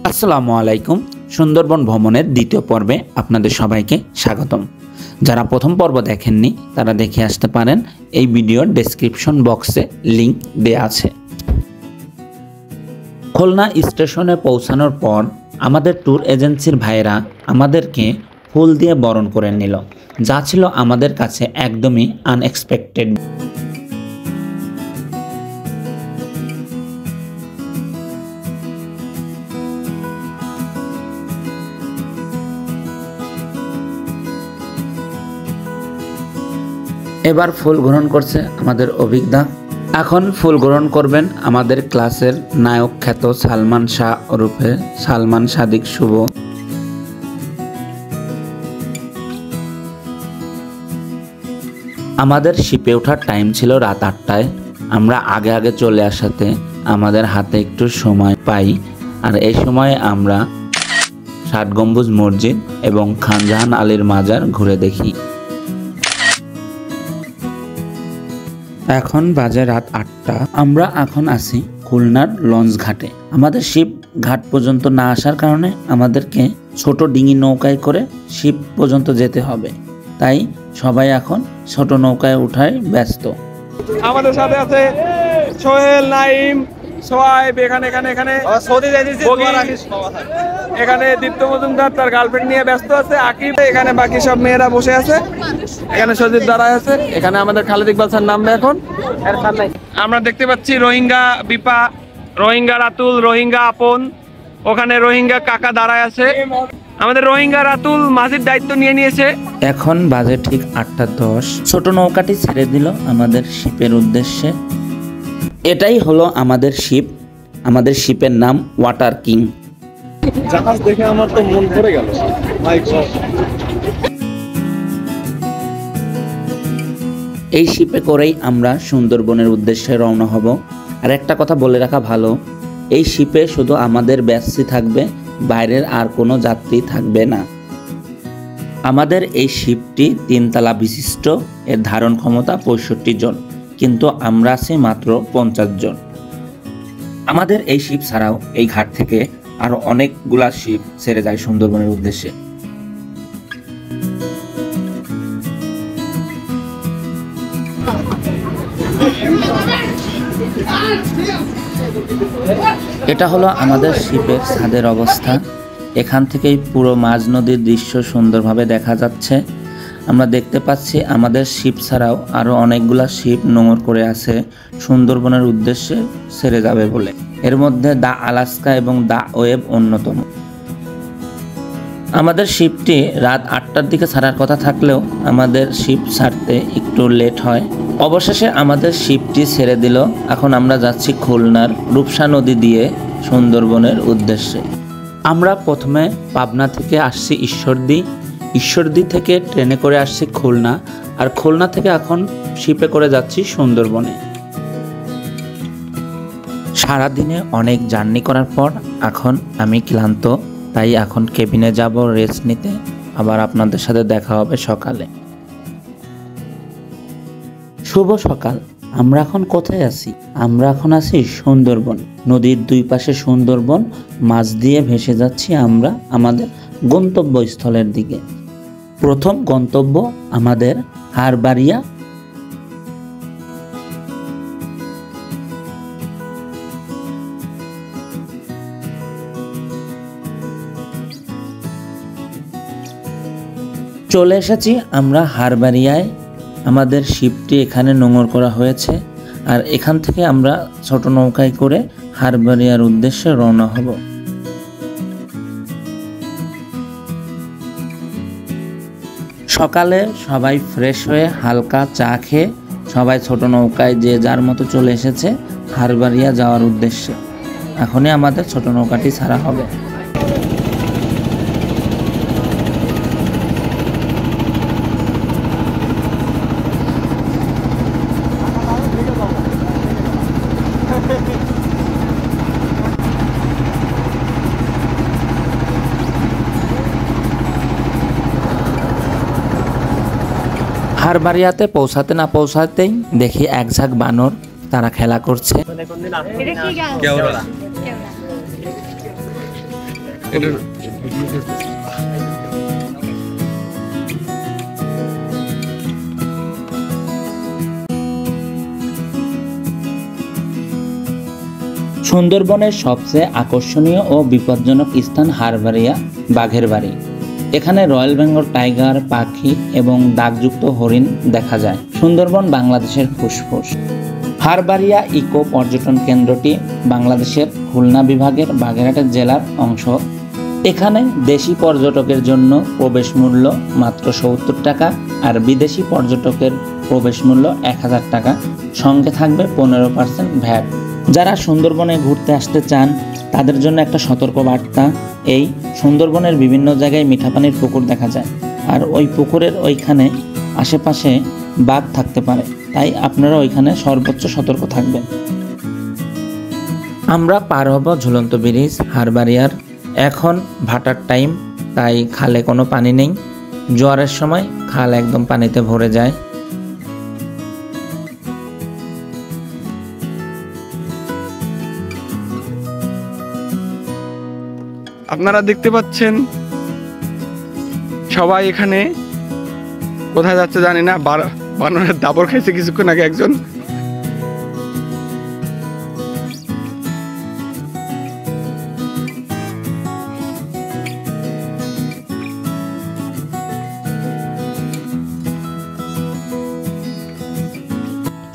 আসসালামু আলাইকুম। সুন্দরবন ভ্রমণের দ্বিতীয় পর্বে আপনাদের সবাইকে স্বাগতম। যারা প্রথম পর্ব দেখেননি তারা দেখে আসতে পারেন, এই ভিডিওর ডেসক্রিপশন বক্সে লিংক দেয়া আছে। খুলনা স্টেশনে পৌঁছানোর পর আমাদের ট্যুর এজেন্সির ভাইয়েরা আমাদেরকে ফুল দিয়ে বরণ করে নিল, যা ছিল আমাদের কাছে একদমই আনএক্সপেক্টেড। এবার ফুল গ্রহণ করছে আমাদের অভিজ্ঞতা। এখন ফুল গ্রহণ করবেন আমাদের ক্লাসের নায়ক খ্যাত সালমান শাহ ওরফে সালমান সাদিক শুভ। আমাদের শিপে ওঠার টাইম ছিল রাত 8টায়। আমরা আগে আগে চলে আসাতে আমাদের হাতে একটু সময় পাই, আর এই সময়ে আমরা ৬০ গম্বুজ মসজিদ এবং খানজাহান আলীর মাজার ঘুরে দেখি। এখন বাজে রাত 8টা। আমরা এখন আছি খুলনার লঞ্চ ঘাটে। আমাদের শিপ ঘাট পর্যন্ত না আসার কারণে আমাদেরকে ছোট ডিঙি নৌকায় করে শিপ পর্যন্ত যেতে হবে, তাই সবাই এখন ছোট নৌকায় উঠায় ব্যস্ত। আমাদের সাথে আছে সোহেল, নাইম, সোহাইব, এখানে দীপ্ত মজুমদার তার গার্লফ্রেন্ড নিয়ে ব্যস্ত আছে, আকিব, এখানে বাকি সব মেয়েরা বসে আছে, এখানে সজিব দাঁড়ায় আছে, এখানে আমাদের খালেদ ইকবাল স্যার নামবে এখন। আমরা দেখতে পাচ্ছি রোহিঙ্গা বিপা, রোহিঙ্গা রাতুল, রোহিঙ্গা আপন, ওখানে রোহিঙ্গা কাকা দাঁড়ায় আছে। আমাদের রোহিঙ্গা রাতুল মাঝির দায়িত্ব নিয়ে নিয়েছে। এখন বাজে ঠিক 8:10। ছোট নৌকাটি ছেড়ে দিল আমাদের শিপের উদ্দেশ্যে। এটাই হলো আমাদের শিপ। আমাদের শিপের নাম ওয়াটার কিং। জাহাজ দেখে আমার তো মন ভরে গেল। এই শিপে করেই আমরা সুন্দরবনের উদ্দেশ্যে রওনা হব। আর একটা কথা বলে রাখা ভালো, এই শিপে শুধু আমাদের ব্যাচই থাকবে, বাইরের আর কোনো যাত্রী থাকবে না। আমাদের এই শিপটি 3 তলা বিশিষ্ট, এর ধারণ ক্ষমতা 65 জন, কিন্তু আমরা আছি মাত্র 50 জন। আমাদের এই শিপ ছাড়াও এই ঘাট থেকে আরো অনেকগুলা শিপ ছেড়ে যায় সুন্দরবনের উদ্দেশ্যে। এটা হলো আমাদের শিপের ছাদের অবস্থা। এখান থেকেই পুরো মাঝ নদীর দৃশ্য সুন্দরভাবে দেখা যাচ্ছে। আমরা দেখতে পাচ্ছি আমাদের শিপ ছাড়াও আরো অনেকগুলা শিপ নোঙর করে আছে সুন্দরবনের উদ্দেশ্যে ছেড়ে যাবে বলে। এর মধ্যে দা আলাস্কা এবং দা ওয়েব অন্যতম। আমাদের শিপটি রাত 8টার দিকে ছাড়ার কথা থাকলেও আমাদের শিপ ছাড়তে একটু লেট হয়। অবশেষে আমাদের শিপটি ছেড়ে দিল। এখন আমরা যাচ্ছি খুলনার রূপসা নদী দিয়ে সুন্দরবনের উদ্দেশ্যে। আমরা প্রথমে পাবনা থেকে আসছি ঈশ্বরদী থেকে ট্রেনে করে আসছি খুলনা, আর খুলনা থেকে এখন শিপে করে যাচ্ছি সুন্দরবনে। সারাদিনে অনেক জার্নি করার পর এখন আমি ক্লান্ত, তাই এখন কেবিনে যাব রেস্ট নিতে। আবার আপনাদের সাথে দেখা হবে সকালে। শুভ সকাল। আমরা এখন কোথায় আছি? আমরা এখন আছি সুন্দরবন। নদীর দুই পাশে সুন্দরবন, মাছ দিয়ে ভেসে যাচ্ছি আমরা আমাদের গন্তব্যস্থলের দিকে। প্রথম গন্তব্য আমাদের হারবাড়িয়া। চলে এসেছি আমরা হারবাড়িয়ায়। আমাদের শিপটি এখানে নোঙর করা হয়েছে, আর এখান থেকে আমরা ছোট নৌকায় করে হারবাড়িয়ার উদ্দেশ্যে রওনা হব। সকালে সবাই ফ্রেশ হয়ে হালকা চা খেয়ে সবাই ছোট নৌকায় যে যার মতো চলে এসেছে হারবাড়িয়া যাওয়ার উদ্দেশ্যে। এখনই আমাদের ছোট নৌকাটি ছাড়া হবে। হারবাড়িয়াতে পৌঁছাতে না পৌঁছাতেই দেখি এক ঝাঁক বানর, তারা খেলা করছে। সুন্দরবনের সবচেয়ে আকর্ষণীয় ও বিপজ্জনক স্থান হারবাড়িয়া বাঘের বাড়ি। এখানে রয়্যাল বেঙ্গল টাইগার, পাখি এবং দাগযুক্ত হরিণ দেখা যায়। সুন্দরবন বাংলাদেশের ফুসফুস। হারবাড়িয়া ইকো পর্যটন কেন্দ্রটি বাংলাদেশের খুলনা বিভাগের বাগেরহাট জেলার অংশ। এখানে দেশি পর্যটকের জন্য প্রবেশ মূল্য মাত্র ৭০ টাকা আর বিদেশি পর্যটকের প্রবেশ মূল্য ১,০০০ টাকা, সঙ্গে থাকবে 15% ভ্যাট। যারা সুন্দরবনে ঘুরতে আসতে চান তাদের জন্য একটা সতর্ক বার্তা, এই সুন্দরবনের বিভিন্ন জায়গায় মিঠা পানির পুকুর দেখা যায়, আর ওই পুকুরের ওইখানে আশেপাশে বাঘ থাকতে পারে, তাই আপনারা ওইখানে সর্বোচ্চ সতর্ক থাকবেন। আমরা পার হব ঝুলন্ত ব্রিজ হারবাড়িয়ার। এখন ভাটার টাইম, তাই খালে কোনো পানি নেই। জোয়ারের সময় খাল একদম পানিতে ভরে যায়। আপনারা দেখতে পাচ্ছেন সবাই এখানে কোথায় যাচ্ছে জানি না, বানরের দাবর খাইছে কিছুক্ষণ আগে একজন।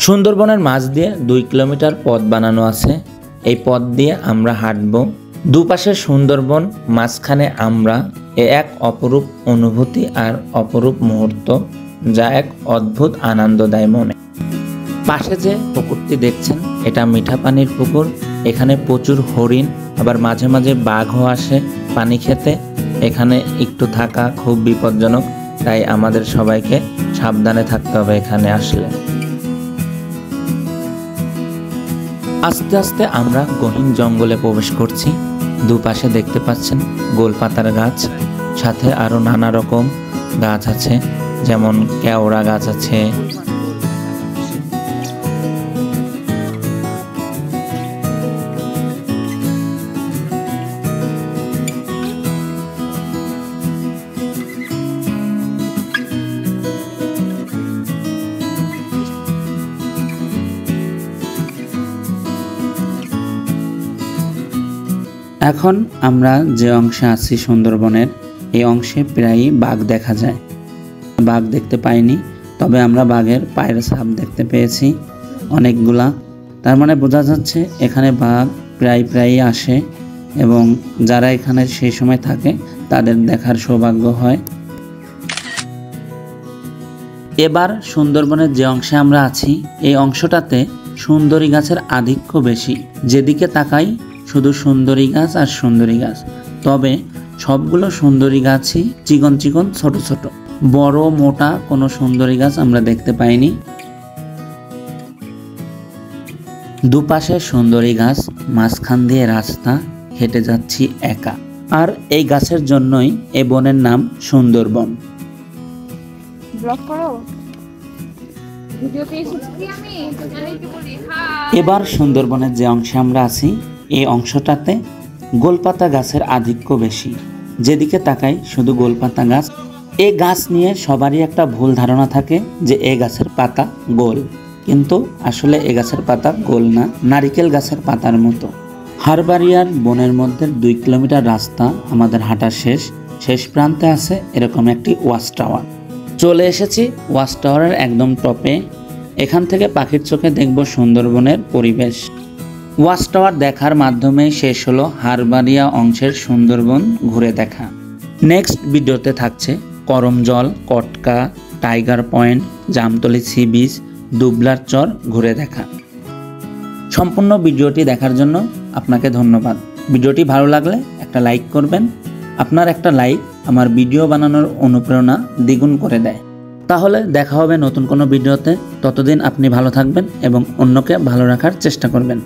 সুন্দরবনের মাঝ দিয়ে 2 কিলোমিটার পথ বানানো আছে। এই পথ দিয়ে আমরা হাঁটব। দুপাশে সুন্দরবন, মাঝখানে আমরা। এক অপরূপ অনুভূতি আর অপরূপ মুহূর্ত, যা এক অদ্ভুত আনন্দ দেয় মনে। পাশে যে পুকুরটি দেখছেন এটা মিঠা পানির পুকুর। এখানে প্রচুর হরিণ, আবার মাঝে মাঝে বাঘও আসে পানি খেতে। এখানে একটু থাকা খুব বিপজ্জনক, তাই আমাদের সবাইকে সাবধানে থাকতে হবে এখানে আসলে। আস্তে আস্তে আমরা গহীন জঙ্গলে প্রবেশ করছি। দুপাশে দেখতে পাচ্ছেন গোলপাতার গাছ, সাথে আরো নানা রকম গাছ আছে, যেমন কেওড়া গাছ আছে। এখন আমরা যে অংশে আছি সুন্দরবনের, এই অংশে প্রায়ই বাঘ দেখা যায়। বাঘ দেখতে পাইনি, তবে আমরা বাঘের পায়ের ছাপ দেখতে পেয়েছি অনেকগুলা। তার মানে বোঝা যাচ্ছে এখানে বাঘ প্রায়ই আসে, এবং যারা এখানে সেই সময় থাকে তাদের দেখার সৌভাগ্য হয়। এবার সুন্দরবনের যে অংশে আমরা আছি, এই অংশটাতে সুন্দরী গাছের আধিক্য বেশি। যেদিকে তাকাই শুধু সুন্দরী গাছ আর সুন্দরী গাছ, তবে সবগুলো সুন্দরী গাছই চিকন চিকন ছোট ছোট, বড় মোটা কোনো সুন্দরী গাছ আমরা দেখতে পাইনি। দুপাশে সুন্দরী গাছ, মাঝখান দিয়ে রাস্তা, হেঁটে যাচ্ছি একা। আর এই গাছের জন্যই এই বনের নাম সুন্দরবন। এবার সুন্দরবনের যে অংশে আমরা আছি, এই অংশটাতে গোলপাতা গাছের আধিক্য বেশি। যেদিকে তাকাই শুধু গোলপাতা গাছ। এই গাছ নিয়ে সবারই একটা ভুল ধারণা থাকে যে এই গাছের পাতা গোল, কিন্তু আসলে এই গাছের পাতা গোল না, নারিকেল গাছের পাতার মতো। হারবাড়িয়ার বনের মধ্যে 2 কিলোমিটার রাস্তা আমাদের হাঁটা শেষ প্রান্তে আছে এরকম একটি ওয়াচ টাওয়ার। চলে এসেছি ওয়াচ টাওয়ারের একদম টপে। এখান থেকে পাখির চোখে দেখব সুন্দরবনের পরিবেশ। ওয়াচ টাওয়ার দেখার মাধ্যমে শেষ হলো হারবাড়িয়া অংশের সুন্দরবন ঘুরে দেখা। নেক্সট ভিডিওতে থাকছে Karamjal, Katka, tiger point, Jamtoli sea beach, Dublar Char ঘুরে দেখা। সম্পূর্ণ ভিডিওটি দেখার জন্য আপনাকে ধন্যবাদ। ভিডিওটি ভালো লাগলে একটা লাইক করবেন। আপনার একটা লাইক আমার ভিডিও বানানোর অনুপ্রেরণা দ্বিগুণ করে দেয়। তাহলে দেখা হবে নতুন কোনো ভিডিওতে। ততদিন আপনি ভালো থাকবেন এবং অন্যকে ভালো রাখার চেষ্টা করবেন।